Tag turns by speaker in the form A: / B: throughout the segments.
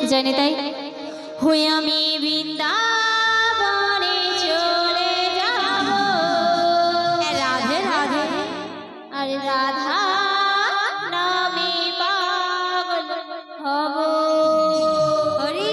A: জানি তাই হয়ে আমি বৃন্দাবনে চলে যাব রাধে রাধে আরে রাধা নামে পাগল হব হরি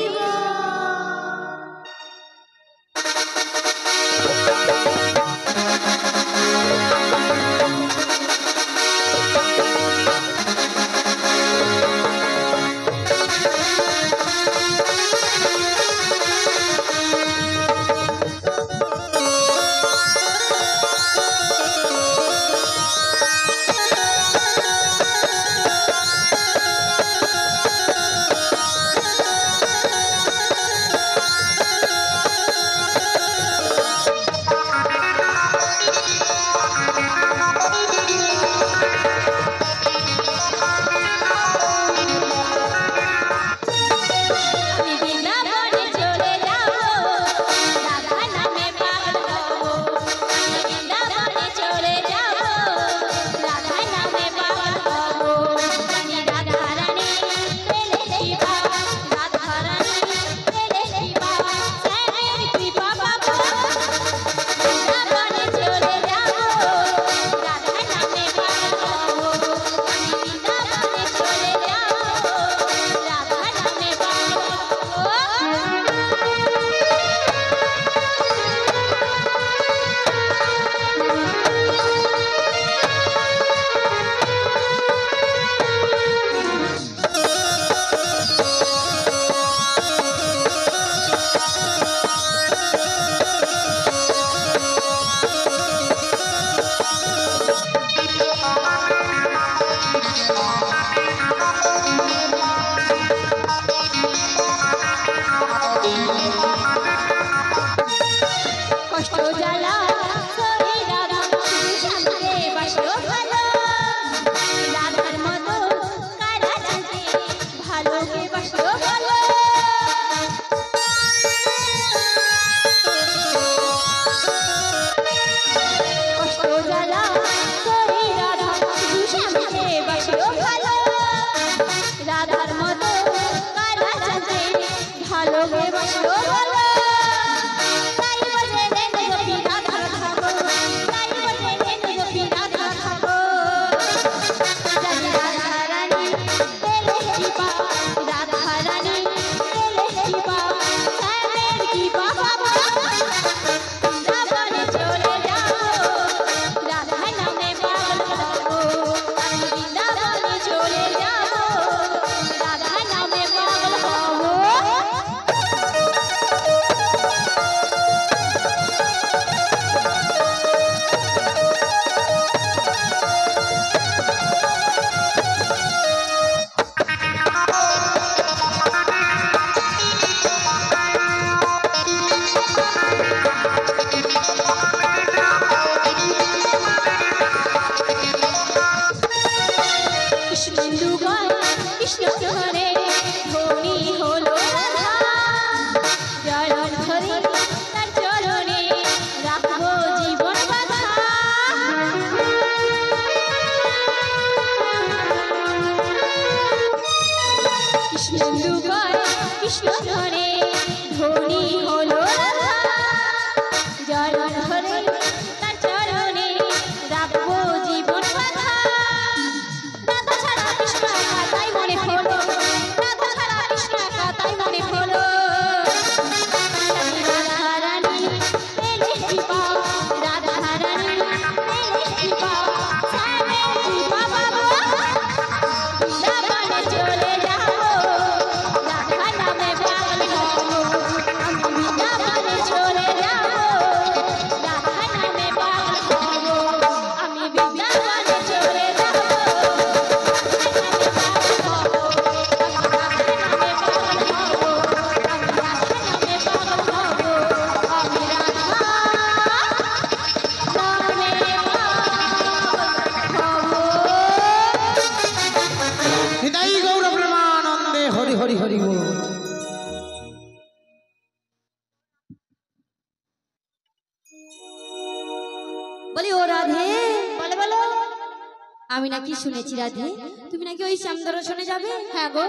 A: আমি নাকি শুনেছি রাধে তুমি নাকি ওই শ্যাম দর্শনে যাবে। হ্যাঁ গো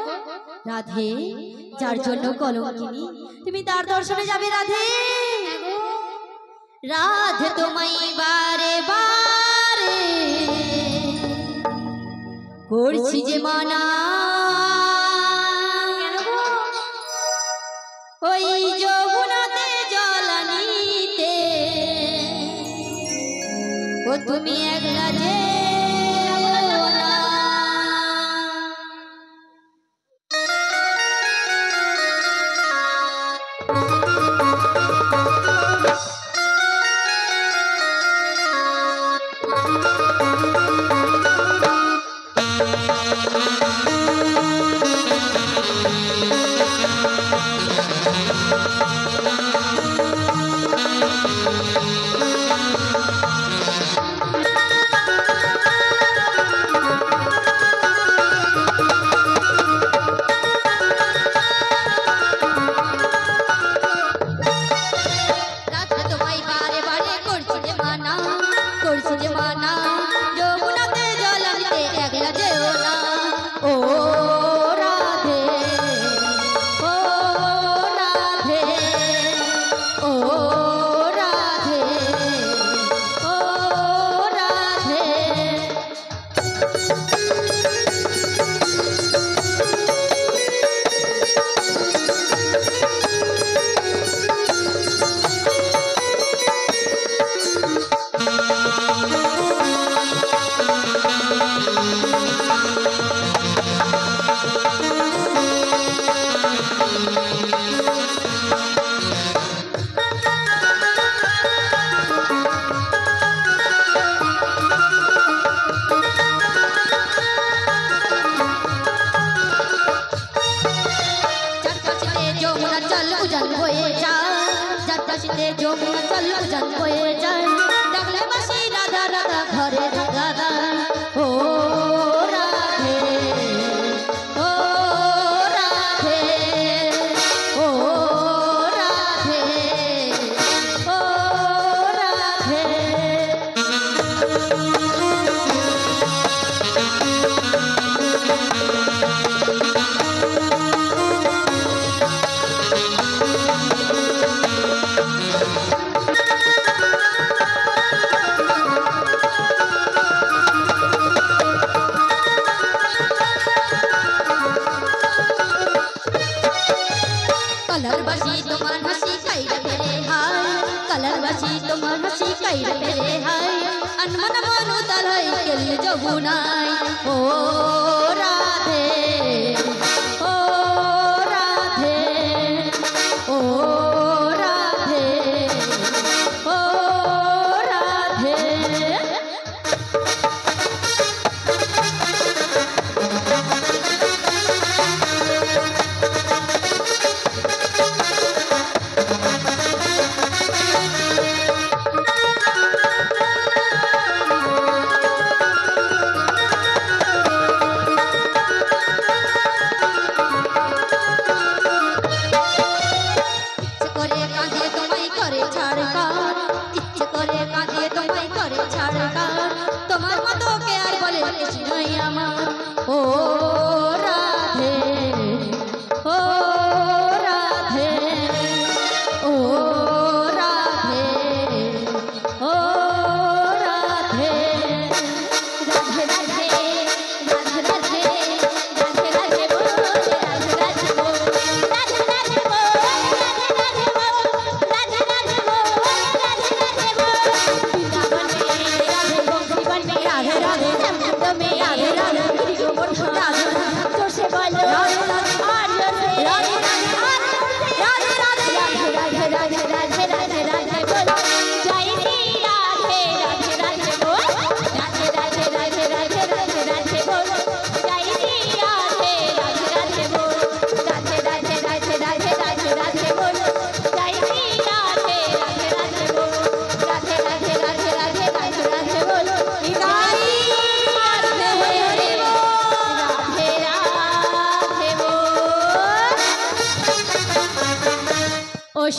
A: রাধে, যার জন্য কলঙ্কিনী তুমি তার দর্শনে যাবে রাধে। রাধে তোমায় বারে বারে করছি যে মানা, ওই যমুনাতে জল নিতে ও তুমি একলা যে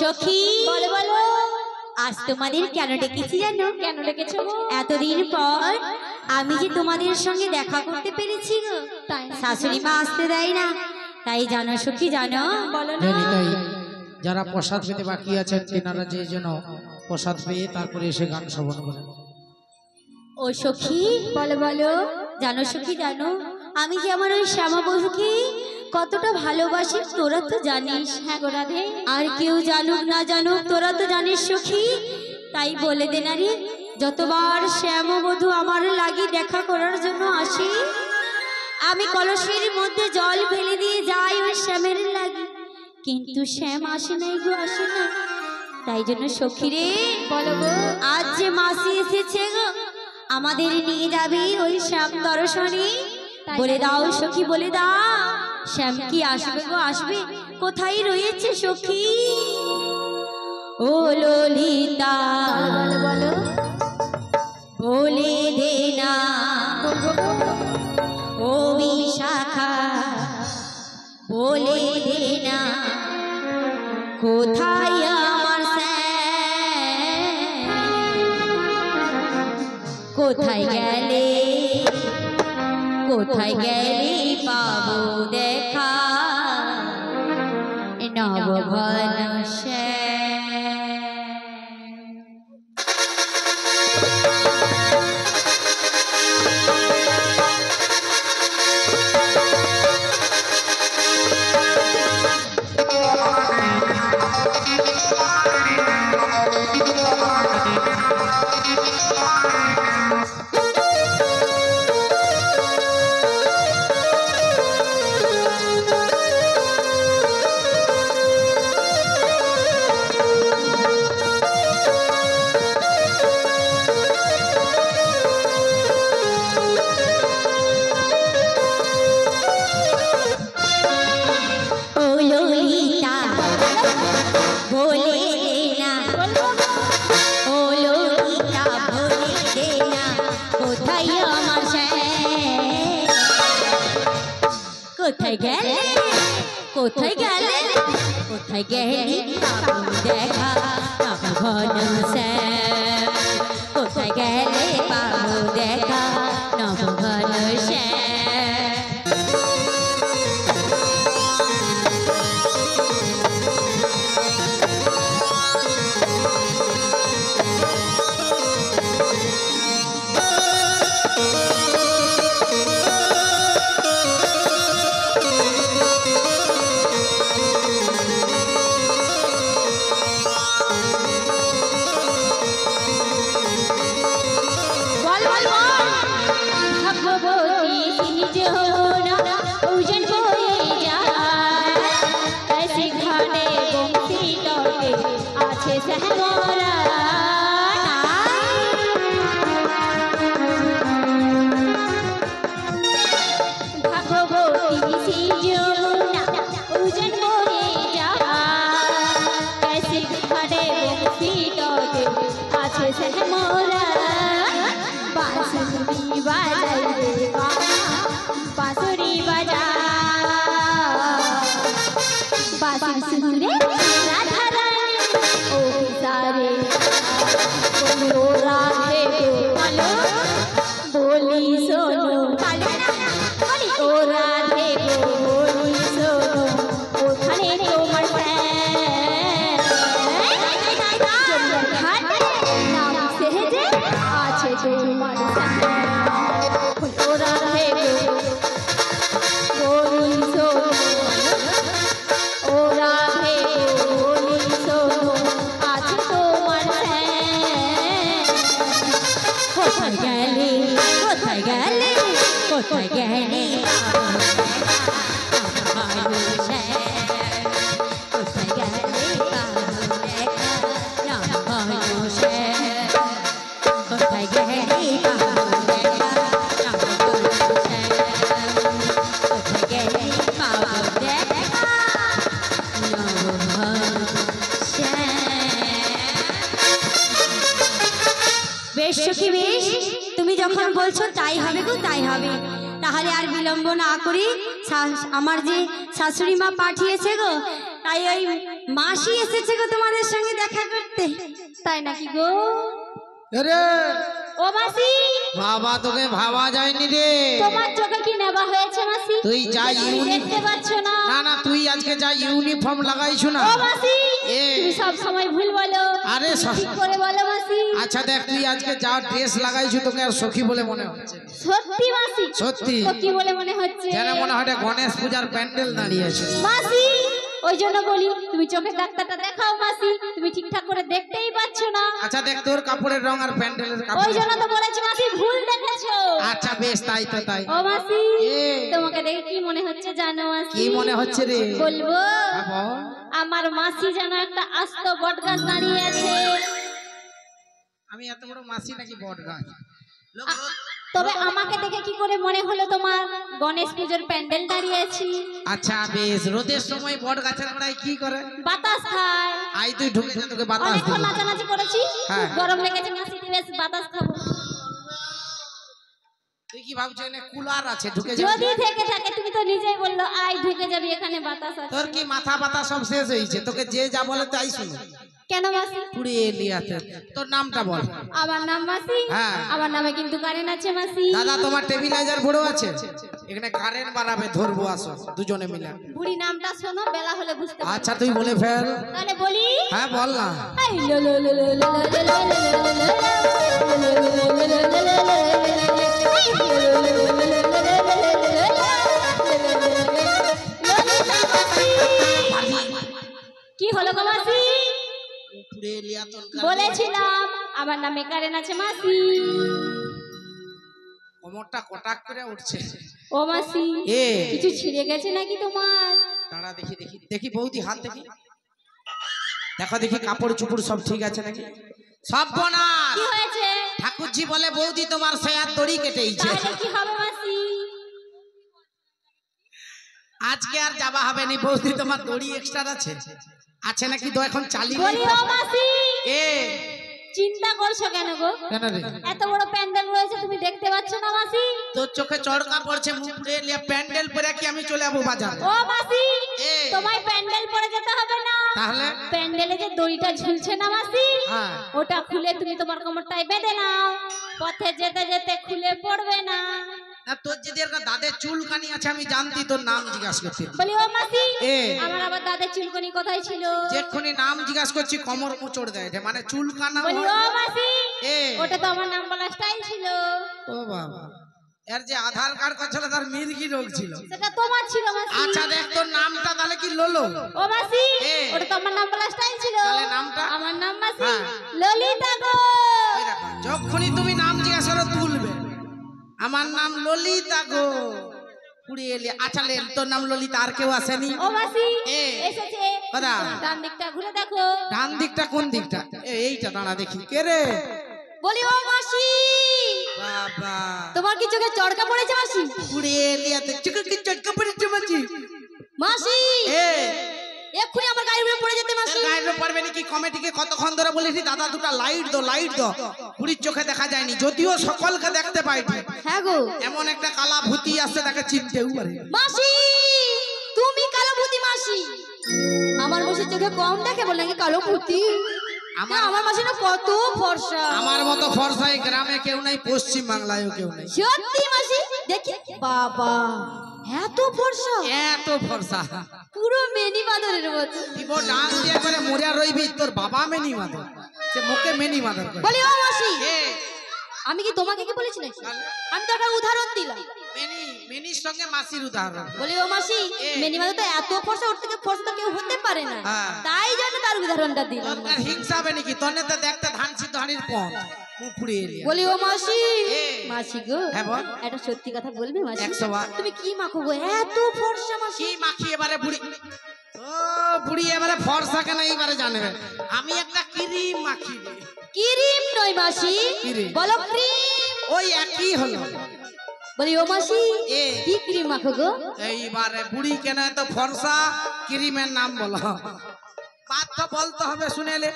A: সখী বলো বলো, আজ তোমাদের কেন ডেকেছি জানো? কেন ডেকেছো? এতদিন পর আমি যে তোমাদের সঙ্গে দেখা করতে পেরেছি গো, তাই শাশুড়ি মা আসতে দেয় না, তাই জানো সখী জানো? বলো না।
B: তাই যারা প্রসাদ পেতে বাকি আছেন তেনারা যে যেন প্রসাদ পেয়ে তারপরে এসে গান শ্রবণ করেন।
A: ও সখী বলো বলো, জানো সখী জানো আমি যে আমার ওই শ্যামা বধূকে কতটা ভালোবাসি তোরা তো জানিস। হ্যাঁ গো রাধে, আর কেউ জানুক না জানুক তোরা তো জানিস সখী, তাই বলে দে না রে, যতবার শ্যামা বধূ আমার লাগি দেখা করার জন্য আসি, আমি কলসের মধ্যে জল ফেলে দিয়ে যাই ওই শ্যামের লাগি, কিন্তু শ্যাম আসে নাই গো, আসে না। তাই জন্য সখী রে বলো গো, আজ যে মাসি এসেছে গো, আমাদের নিয়ে যাবে ওই শ্যাম দর্শনে। বলে দাও সখী, বলে দাও শ্যাম কি আসবে গো, আসবে? কোথায় রয়েছে সখী? ও ললিতা বলো বলো, বলে দে না। ও বিশাখা বলে দে না, কোথায় আমার শ্যাম? কোথায় গেলে, কোথায় গেলে পাবো দেখা নবঘন শ্যাম? কোথায় গেলে, কোথায় গেলে, কোথায় গেলে পাবো দেখা নবঘন শ্যাম? কোথায় গেলে পাবো দেখা নবঘন শ্যাম? কোথায় গেলে কোথায় গেলে কোথায় গেলে বেশ সখী বেশ, তুমি যখন বলছো তাই হবে গো, তাই হবে। তাহলে আর বিলম্ব না করি, আমার যে শাশুড়ি মা পাঠিয়েছে গো, তাই ওই মাসি এসেছে গো তোমাদের সঙ্গে দেখা করতে। তাই নাকি গো? ও মাসি
B: বাবা তোকে ভাবা যায়নি রে।
A: তোমার চোখে কি নেবা হয়েছে মাসি?
B: তুই যা
A: দেখতে পাচ্ছ না?
B: না না তুই আজকে যা ইউনিফর্ম লাগাইছো না।
A: ও মাসি
B: এ
A: তুমি সব সময় ভুল বলো।
B: আরে
A: ঠিক করে বলো মাসি।
B: আচ্ছা দেখ তুই আজকে যা ড্রেস লাগাইছো তোকে আর সখী বলে মনে হচ্ছে।
A: সত্যি মাসি?
B: সত্যি
A: তো কি বলে মনে হচ্ছে?
B: যেন মনে হয় এটা গণেশ পূজার প্যান্ডেল দাঁড়িয়ে আছে।
A: মাসি ওই জন্য বলি তুমি চোখের ডাক্তারটা দেখাও মাসি, তুমি ঠিকঠাক করে দেখতেই পাচ্ছ না।
B: আচ্ছা দেখ তোর কাপড়ের রং আর প্যান্ডেলের
A: ওই
B: কাপড়।
A: জন্য তো বলেছি মাসি ভুল দেখেছো।
B: আচ্ছা বেশ তাই তো তাই।
A: ও মাসি
B: এ।
A: তোমাকে দেখে কি মনে হচ্ছে জানো মাসি?
B: কি মনে হচ্ছে রে?
A: বলবো?
B: হ্যাঁ, বল।
A: আমার মাসি যেন একটা আস্ত বটগাছ দাঁড়িয়ে আছে।
B: আমি এত বড় মাসি নাকি বট গাছ?
A: তবে আমাকে দেখে কি করে মনে হলো তোমার গণেশ পুজোর প্যান্ডেল দাঁড়িয়ে আছি?
B: আচ্ছা বেশ রোদের সময় বট গাছের গোড়ায় কি করে?
A: বাতাস খায়।
B: আই তুই ঢুকে ঢুকে তোকে বাতাস
A: অনেকক্ষণ
B: দিবি।
A: নাচানাচি করেছি,
B: হ্যাঁ।
A: গরম লেগেছে মাসি, বেশ বাতাস খাবো।
B: তুই কি ভাবছিস এখানে কুলার আছে ঢুকে
A: যদি
B: যাবি?
A: থেকে থাকে তুমি তো নিজেই বললো আই ঢুকে যাবি, এখানে বাতাস আছে।
B: তোর কি মাথা পাতা সব শেষ হয়েছে? তোকে যে যা বলে তাই শুনো।
A: কেন মাসি?
B: পুড়িয়ে লিয়াতে। তোর নামটা বল।
A: আমার নাম মাসি।
B: হ্যাঁ।
A: আমার নামে কিন্তু কারেন্ট আছে মাসি।
B: দাদা তোমার টেবিলাইজার বড় আছে? এখানে কারেন্ট বাড়াবে, ধরবো আসো দুজনে মিলে।
A: বুড়ি নামটা শোনো, বেলা হলে বুঝতে পারবে।
B: আচ্ছা তুই বলে ফেল।
A: তাহলে বলি?
B: হ্যাঁ বল না।
A: এই লো লো লো লো লো লো লো লো লো লো লো লো কি হলো গো মাসি?
B: পুড়িয়ে লিয়া তোর
A: বলেছিলাম আমার নামে কারেন্ট আছে মাসি।
B: কোমরটা কটাক করে উঠছে।
A: ও মাসি
B: এ
A: কিছু ছিঁড়ে গেছে নাকি তোমার?
B: দাঁড়া দেখি দেখি দেখি বৌদি হাত দেখি। দেখো দেখি কাপড় চুপড় সব ঠিক আছে নাকি? সব বনা
A: কি হয়েছে?
B: ঠাকুরজি বলে বৌদি তোমার সেয়ার দড়ি কেটেইছে।
A: তাহলে কি হবে মাসি?
B: আজকে আর যাবা হবে না বৌদি, তোমার দড়ি এক্সট্রা আছে আছে নাকি? তো এখন চালিয়ে
A: বলি ও মাসি
B: এ
A: চিন্তা করছো কেন গো?
B: কেন রে?
A: এত বড় প্যান্ডেল রয়েছে তুমি দেখতে পাচ্ছ না মাসি?
B: তোর চোখে চড়কা পড়ছে, মুখ পুড়ে লিয়া প্যান্ডেল পরে কি আমি চলে যাবো বাজার?
A: ও মাসি
B: এ।
A: তোমায় প্যান্ডেল পরে যেতে হবে না।
B: তাহলে
A: প্যান্ডেলে যে দড়িটা ঝুলছে না মাসি,
B: হ্যাঁ।
A: ওটা খুলে তুমি তোমার কোমরটায় বেঁধে নাও, পথে যেতে যেতে খুলে পড়বে না।
B: না তোর যদি একটা দাদের চুলকানি আছে আমি জানতি, তোর নাম জিজ্ঞাসা করছি।
A: বলি ও মাসি
B: এ।
A: আমার আবার দাদের চুলকনি কোথায় ছিল?
B: যেক্ষুনি নাম জিজ্ঞাসা করছি কোমর মোচড় দেয়, এটা মানে চুলকানা
A: বলি
B: হয়।
A: ও মাসি
B: এ।
A: ওটা তো আমার নাম বলা স্টাইল ছিল।
B: ও বাবা, এর যে আধার কার্ড করছিল তার মির্গি রোগ ছিল।
A: সেটা তোমার ছিল মাসি।
B: আচ্ছা দেখ তোর নামটা তাহলে কি লোলো?
A: ও মাসি
B: এ।
A: ওটা তো আমার নাম বলা স্টাইল ছিল।
B: তাহলে নামটা?
A: আমার নাম মাসি
B: হ্যাঁ।
A: ললিতা গো।
B: ওই দেখো, যখনই তুমি নাম জিজ্ঞাসা করো তুলবে, আমার নাম ললিতা গো। পুড়িয়ে এলি। আচ্ছা লে, তোর নাম ললিতা, আর কেউ আসেনি?
A: ও মাসি
B: এ।
A: এসেছে।
B: কোথা?
A: ডান দিকটা ঘুরে দেখো।
B: ডান দিকটা কোন দিকটা? এইটা দাঁড়া দেখি কে রে?
A: বলি ও মাসি
B: বাবা
A: তোমার কি চোখে চড়কা পড়েছে মাসি?
B: পুড়িয়ে এলিয়াতে চিককি চটকা পড়েছে মাছি।
A: মাসি
B: এ
A: এক্ষুনি আমার গায়ের উপরে পড়ে যেতে মাসি।
B: গায়ের পারবে নাকি? কমিটিকে কতক্ষণ ধরে বলেছি দাদা দুটা লাইট দাও লাইট দাও, পুরীর চোখে দেখা যায়নি, যদিও সকলকে দেখতে পাইনি।
A: হ্যাঁ গো
B: এমন একটা কালা ভূতি আসছে তাকে চিনতেও পারে।
A: মাসি তুমি কালো ভূতি মাসি? আমার মাসির চোখে কম দেখে বলে নাকি কালো ভূতি? আমার মাসি না কত ফর্সা।
B: আমার মতো ফর্সাই গ্রামে কেউ নাই, পশ্চিম বাংলায়ও কেউ নাই।
A: সত্যি মাসি দেখি বাবা এত ফর্সা,
B: এত ফর্সা
A: পুরো মেনি বাঁদরের মতো।
B: দিব ডান দিয়ে করে মরিয়া রইবি, তোর বাবা মেনি মাদর, সে মুখে মেনি মাদর করে।
A: বলি ও মাসি
B: এ
A: আমি কি তোমাকে কি বলেছি নাকি? আমি তো একটা উদাহরণ দিলাম।
B: মেনি মেনির সঙ্গে মাসির উদাহরণ।
A: বলি ও মাসি
B: এ।
A: মেনি বাঁদর তো এত ফর্সা, ওর থেকে ফর্সা তো কেউ হতে পারে না,
B: হ্যাঁ।
A: তাই জন্য তার উদাহরণটা দিলাম।
B: তোর হিংসা হবে নাকি? তোর নেতা দেখতে ধান সিদ্ধ হাড়ির পথ মুখ পুড়িয়ে এলিয়া।
A: বলি ও মাসি
B: এ।
A: মাসি গো
B: হ্যাঁ বল।
A: একটা সত্যি কথা বলবি মাসি?
B: 100 বার।
A: তুমি কি মাখো গো এত ফর্সা মাসি?
B: কি মাখি এবারে বুড়ি? ও বুড়ি এবারে ফর্সা কেন এইবারে জানবে? আমি একটা ক্রিম মাখি রে।
A: ক্রিম নয় মাসি,
B: কি রে?
A: বলো ক্রিম।
B: ওই একই হলো।
A: বলি ও মাসি
B: এ।
A: কি ক্রিম মাখো গো?
B: এইবারে বুড়ি কেন এত ফর্সা? ক্রিমের নাম বলো। বাদ তো বলতে হবে শুনেলে।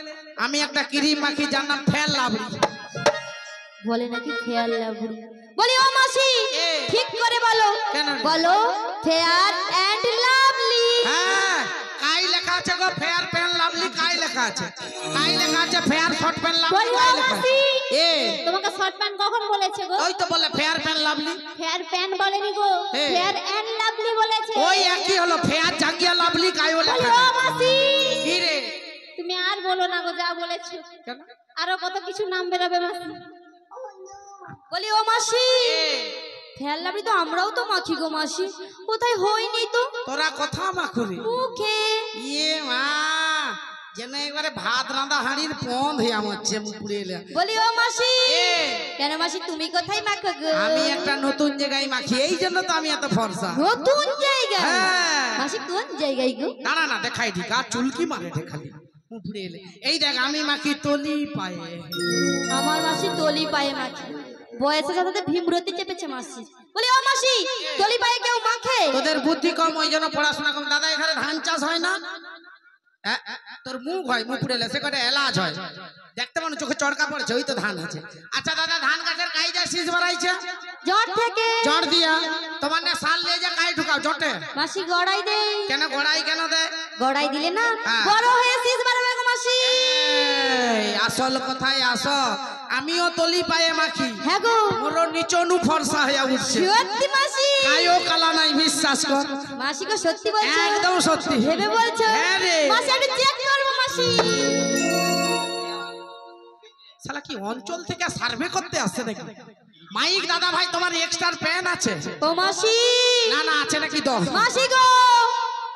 B: আমি একটা ক্রিম মাখি যার নাম ফেল লাভলি।
A: বলে নাকি ফেয়ার লাভলি। বলি ও মাসি
B: এ।
A: ঠিক করে বলো।
B: কেন রে?
A: বলো ফেয়ার এন্ড লাভলি।
B: হ্যাঁ কাই লেখা আছে গো? ফেয়ার পেন লাভলি কাই লেখা আছে? গায়ে লেখা আছে ফেয়ার শর্ট প্যান্ট লাভলি।
A: বলি ও
B: গায়ে লেখা
A: মাসি,
B: এ
A: তোমাকে শর্ট প্যান্ট কখন বলেছে গো?
B: ওই তো বলে fair pant lovely.
A: Fair pant বলেনি গো,
B: হ্যাঁ।
A: ফেয়ার এন্ড লাভলি বলেছে।
B: ওই একই হলো, ফেয়ার জাঙ্গিয়া লাভলি গায়ে
A: বলি
B: লেখা।
A: ও মাসি,
B: কি রে?
A: তুমি আর বলো না গো, যা বলেছো।
B: কেন?
A: আরো কত কিছু নাম বেরোবে মাসি। বলি ও মাসি, ফেয়ার লাভলি তো আমরাও তো মাখি গো মাসি, কোথায় হয়নি তো
B: তোরা কথা মাখুরি
A: মুখে।
B: ইয়ে মা, যেন একবারে ভাত রাঁধা হাঁড়ির পন হয়ে আমাচ্ছে মুখ পুড়ে এলে।
A: বলি ও মাসি,
B: এ,
A: কেন মাসি তুমি কোথায় মাখো গো?
B: আমি একটা নতুন জায়গায় মাখি, এই জন্য তো আমি এত ফর্সা।
A: নতুন জায়গা?
B: হ্যাঁ।
A: মাসি কোন জায়গায় গো?
B: দাঁড়া না, দেখাই ঠিক আর চুলকি মারে খালি মুখ পুড়ে এলে। এই দেখ আমি মাখি তলি পায়ে।
A: আমার মাসি তলি পায়ে মাখে, বয়সের সাথে ভীমরতি চেপেছে মাসি। বলি ও মাসি, তলি পায়ে কেউ মাখে?
B: তোদের বুদ্ধি কম, ওই জন্য পড়াশোনা কম। দাদা এখানে ধান চাষ হয় না? তোর মুখ হয়, মুখ পুড়ে এলে সে কটা এলাচ হয়, দেখতে পানো চোখে চড়কা পড়ছে, ওই তো ধান আছে। আচ্ছা দাদা, ধান গাছের গাই যা শীষ বাড়াইছে
A: জট থেকে।
B: জট দিয়া তোমার না সাল নিয়ে যা গাই ঢুকাও জটে।
A: মাসি গড়াই দে।
B: কেন গোড়াই কেন দে?
A: গড়াই দিলে না
B: হ্যাঁ।
A: বড় হয়ে শীষ বাড়বে গো মাসি।
B: এই, আসল কথায় আসো, আমিও তলি পায়ে মাখি।
A: হ্যাঁ গো,
B: মোর নিচনু ফর্সা হয়ে উঠছে,
A: সত্যি মাসি?
B: গায়ও কালা নাই, বিশ্বাস কর।
A: মাসি গো সত্যি বলছো?
B: একদম সত্যি।
A: ভেবে বলছো?
B: হ্যাঁ রে।
A: মাসি একটু চেক করবো মাসি।
B: শালা কি অঞ্চল থেকে সার্ভে করতে আসছে নাকি? মাইক দাদা ভাই, তোমার এক্সট্রা প্যান আছে?
A: ও মাসি,
B: না না, আছে নাকি? দশ
A: মাসি গো,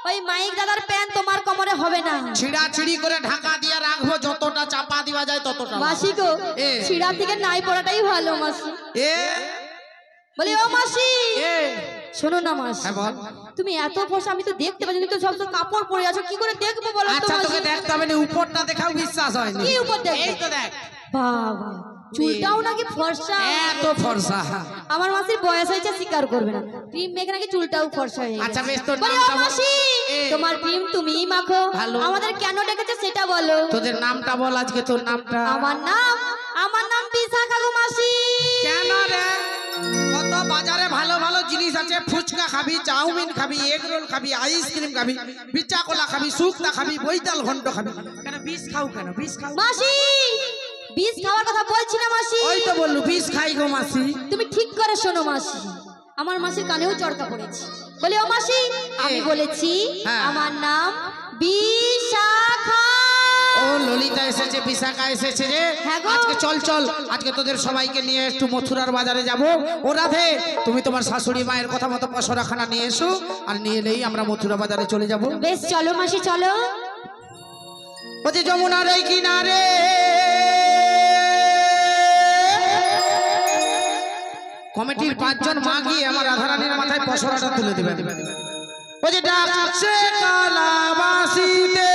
A: ওই মাইক দাদার প্যান্ট তোমার কোমরে হবে না।
B: ছিড়া ছিড়ি করে ঢাকা দিয়ে রাখবো, যতটা চাপা দেওয়া যায় ততটা।
A: মাসি গো,
B: এ।
A: ছিড়া থেকে নাই পড়াটাই ভালো মাসি।
B: এ
A: বলি ও মাসি,
B: এ
A: শোনো না মাসি,
B: হ্যাঁ বল।
A: তুমি এত ফর্সা, আমি তো দেখতে পাচ্ছি, তুমি তো সব কাপড় পরে আছো, কি করে দেখবো বলো তো
B: আচ্ছা
A: মাসি?
B: তোকে দেখতে হবে না, উপরটা দেখাও, বিশ্বাস হয়নি।
A: কি উপর দেখবো?
B: এই তো দেখ,
A: বাবা, চুলটাও নাকি ফর্সা।
B: এত ফর্সা।
A: আমার মাসির বয়স হয়েছে, স্বীকার করবে না, ক্রিম মেখে নাকি চুলটাও ফর্সা হয়ে গেছে।
B: আচ্ছা বেশ, তোর
A: বলি ও
B: নামটা বল।
A: মাসি,
B: এ।
A: তোমার ক্রিম তুমিই মাখো,
B: ভালো।
A: আমাদের কেন ডেকেছে সেটা বলো।
B: তোদের নামটা বল আজকে, তোর নামটা।
A: আমার নাম বিশাখা গো মাসি।
B: কেন রে? কত বাজারে ভালো ভালো জিনিস আছে, ফুচকা খাবি, চাউমিন খাবি, এগ রোল খাবি, আইসক্রিম খাবি, বিচা কলা খাবি, শুক্তা খাবি, বৈতাল ঘন্ট খাবি, কেন বিষ খাও? কেন বিষ খাও?
A: মাসি, বিষ খাওয়ার কথা বলছি না মাসি।
B: ওই তো বললু বিষ খাই গো মাসি।
A: তুমি ঠিক করে শোনো মাসি, আমার মাসির কানেও চড়কা পড়েছে। বলি ও মাসি, আমি বলেছি
B: হ্যাঁ।
A: আমার নাম বিশাখা।
B: ও ললিতা এসেছে, বিশাখা এসেছে রে।
A: হ্যাঁ গো।
B: আজকে চল চল, আজকে তোদের সবাইকে নিয়ে একটু মথুরার বাজারে যাব। ও রাধে, তুমি তোমার শাশুড়ি মায়ের কথা মতো পশরাখানা নিয়ে এসো, আর নিয়ে এলেই আমরা মথুরা বাজারে চলে যাব।
A: বেশ চলো মাসি, চলো।
B: ও যে যমুনার এই কিনারে কমিটির 5 জন মা গিয়ে আমার রাধারানীর মাথায় পশরাটা তুলে দিবেন। ও যে ডাকছে কালাবাসীতে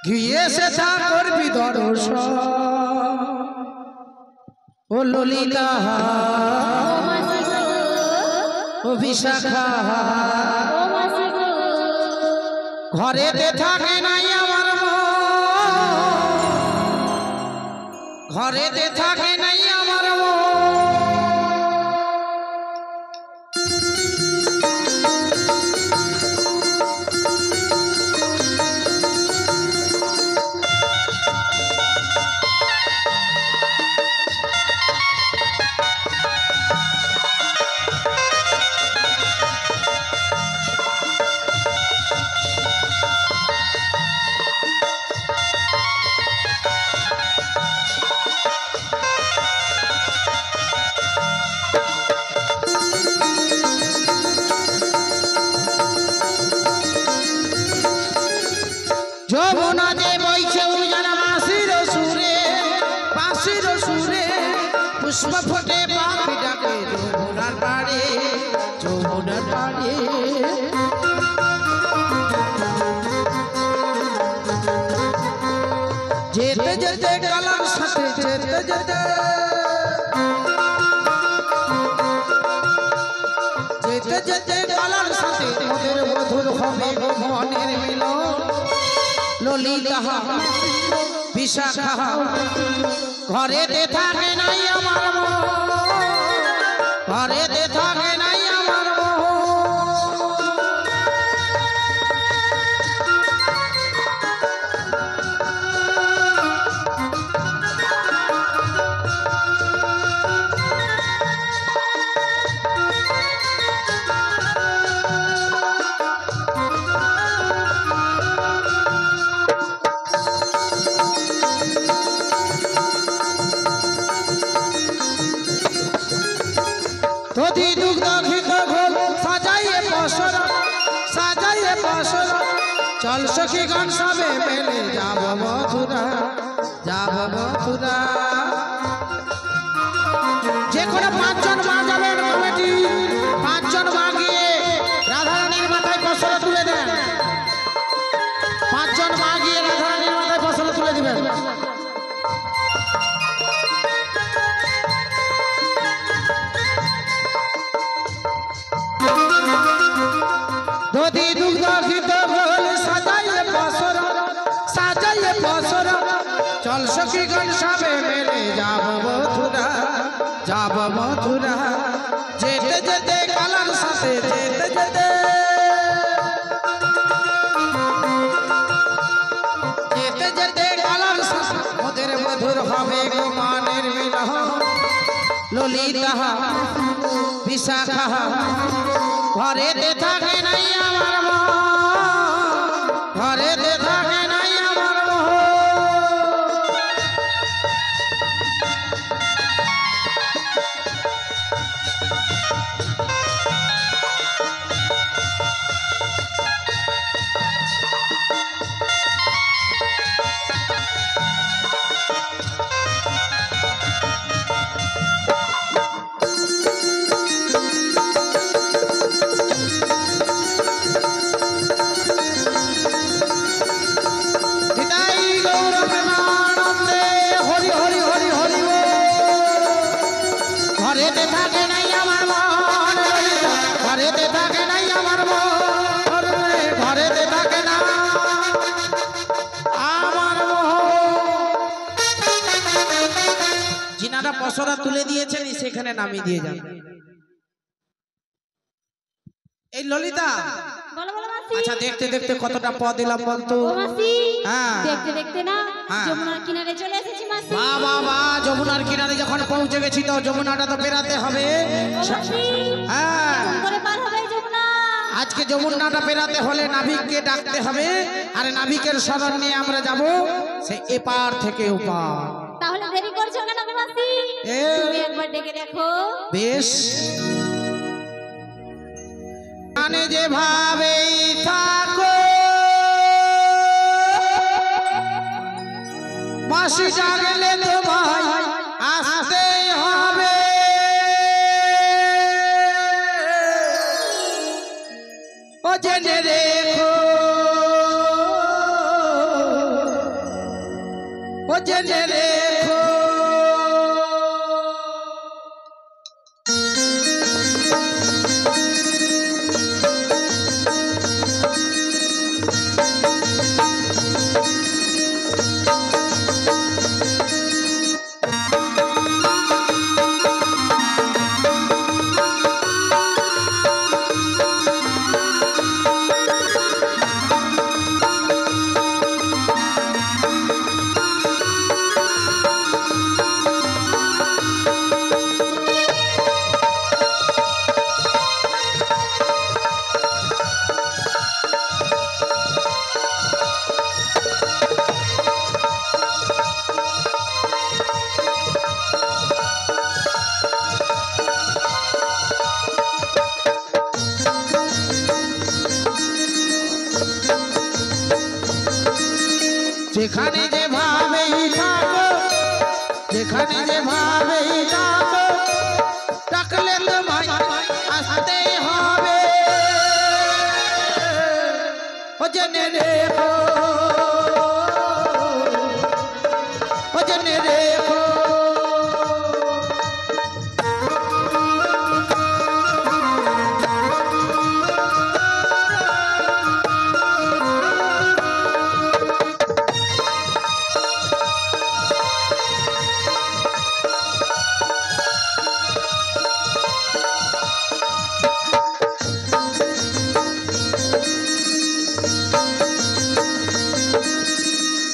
B: গিয়ে সেটা করবি দর্শন। ও ললিতা,
A: ও মাসি গো,
B: ও বিশাখা,
A: ও মাসি গো,
B: ঘরেতে থাকে নাই আমার মন, ঘরেতে থাকে নাই আমার মন। যমুনা যে বইছে উজান বাঁশির সুরে, বাঁশির সুরে পুষ্প ফোটে, পাখি ডাকে যমুনার পাড়ে, যমুনার পাড়ে। যেতে যেতে কালার সাথে যেতে যেতে, যেতে যেতে কালার সাথে ওদের মধুর হবে গো মনের মিলন। ললিতা, বিশাখা, ঘরেতে থাকে নাই আমার মন, ঘরেতে থাকে নাই আমার মন। চল সখীগণ সবে মেলে যাব মথুরা, যাব মথুরা। যে কোনো 5 জন মা যাবেন কমিটি, 5 জন মা গিয়ে রাধারানীর মাথায় বস্ত্র তুলে দেন। 5 জন মা গিয়ে রাধারানীর মাথায় বস্ত্র তুলে দিবেন। দধি দুগ্ধ ঘিত ঘোল সাজাইয়ে বসর, সাজাইয়ে বসর। চল সখীগণ সবে মেলে যাব মথুরা, যাব মথুরা। যেতে যেতে কালার সাথে যেতে যেতে, যেতে যেতে কালার সাথে মধুর মধুর হবে গো মানের মিলন। ললিতা বিশাখা ঘরেতে থাকে নাই আমার মন, ঘরেতে থাকে নাই আমার মন। বসরা তুলে দিয়েছেন সেখানে নামিয়ে দিয়ে যান। এই ললিতা,
A: বলো বলো মাসি।
B: আচ্ছা দেখতে দেখতে কতটা পথ দিলাম বলতো।
A: ও মাসি,
B: হ্যাঁ
A: দেখতে দেখতে না যমুনার কিনারে চলে এসেছি মাসি।
B: বাহ বাহ বাহ, যমুনার কিনারে যখন পৌঁছে গেছি তো যমুনাটা তো পেরাতে হবে। হ্যাঁ,
A: কেমন করে পার হবে যমুনা?
B: আজকে যমুনাটা পেরাতে হলে নাবিককে ডাকতে হবে, আর নাবিকের শরণ নিয়ে আমরা যাব সে এপার থেকে ওপার।
A: তাহলে দেরি করছো কেন গো মাসি? তুমি একবার ডেকে দেখো।
B: বেশ, মানে যেভাবেই থাকো মাসি ডাকলে তোমায় আসতে হবে। ও জেনে রেখো, ও জেনে রেখো। যেখানে যেভাবেই থাকো, যেখানে যেভাবেই থাকো, ডাকলে তোমায় আসতে হবে। ও জেনে রেখো, ও জেনে রেখো।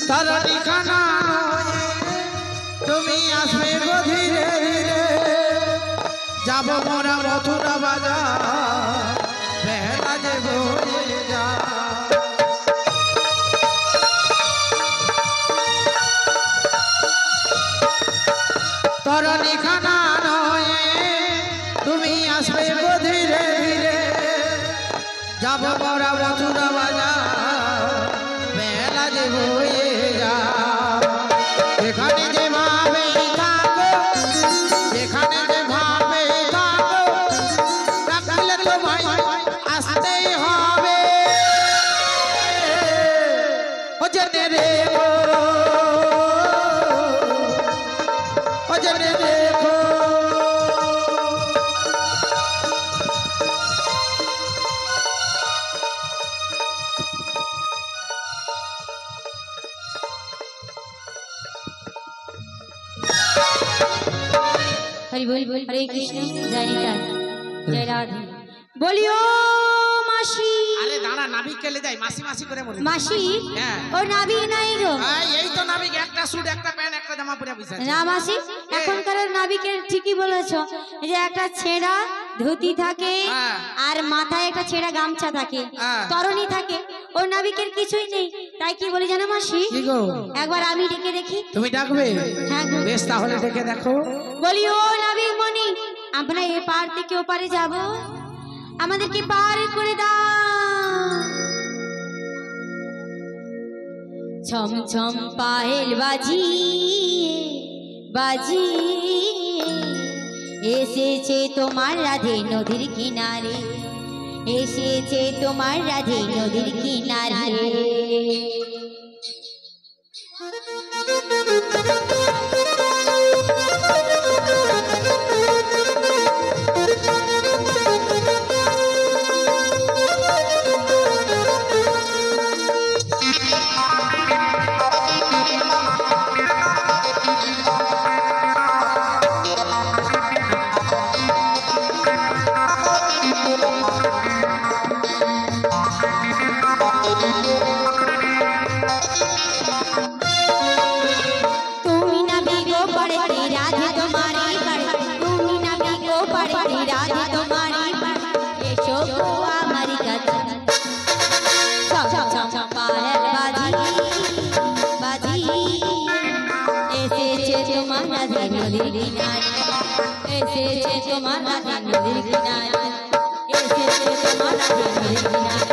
B: তারানিখানা তুমি আসবে গো ধীরে ধীরে, যাব মোরা মথুরা বাজার, বেলা যে বয়ে যা। তারানিখানা তুমি আসবে গো ধীরে ধীরে, যাব মোরা মথুরা বাজার, হয়ে যাও এখানে যে ভাবে থাকো এখানে যে ভাবে থাকো রাখলে তোমায় আসতেই হবে ও যেতে রেখো ও যেতে রেখো
A: हरि बोल हरे कृष्ण जय निताई जय राधे बोलियो मासी
B: আরে দাঁড়া নাবিক কেলে যাই মাসি মাসি করে বলি
A: মাসি
B: হ্যাঁ
A: ও নাবি নাই গো
B: এই তো নাবিক একটা স্যুট একটা প্যান্ট একটা জামা পরে বসে আছে
A: না মাসি এখনকার নাবিকের ঠিকই বলেছো এই যে একটা ছেঁড়া ধুতি থাকে
B: হ্যাঁ।
A: আর মাথায় একটা ছেঁড়া গামছা থাকে
B: হ্যাঁ।
A: তরণী থাকে ও নাবিকের কিছুই নেই তাই কি বলি জানো মাসি
B: কি গো
A: একবার আমি ডেকে দেখি
B: তুমি ডাকবে
A: হ্যাঁ গো।
B: বেশ তাহলে ডেকে দেখো
A: বলি ও নাবিক মনি আমরা এ পার থেকে ও পারে যাব আমাদেরকে পার করে দাও ছম ছম পায়েল বাজি বাজি এসেছে তোমার রাধে নদীর কিনারে এসেছে তোমার রাধে নদীর কিনারে তুমি না বিগো পড়ে রাধে তোমারি পড়ে তুমি না বিগো পড়ে রাধে তোমারি পড়ে এসো গো আমারি কাছে ছম ছম পায়েল বাজি বাজি এসেছে তোমার রাধে নদীর কিনারে এসেছে তোমার রাধে নদীর কিনারে এসেছে তোমার রাধে নদীর কিনারে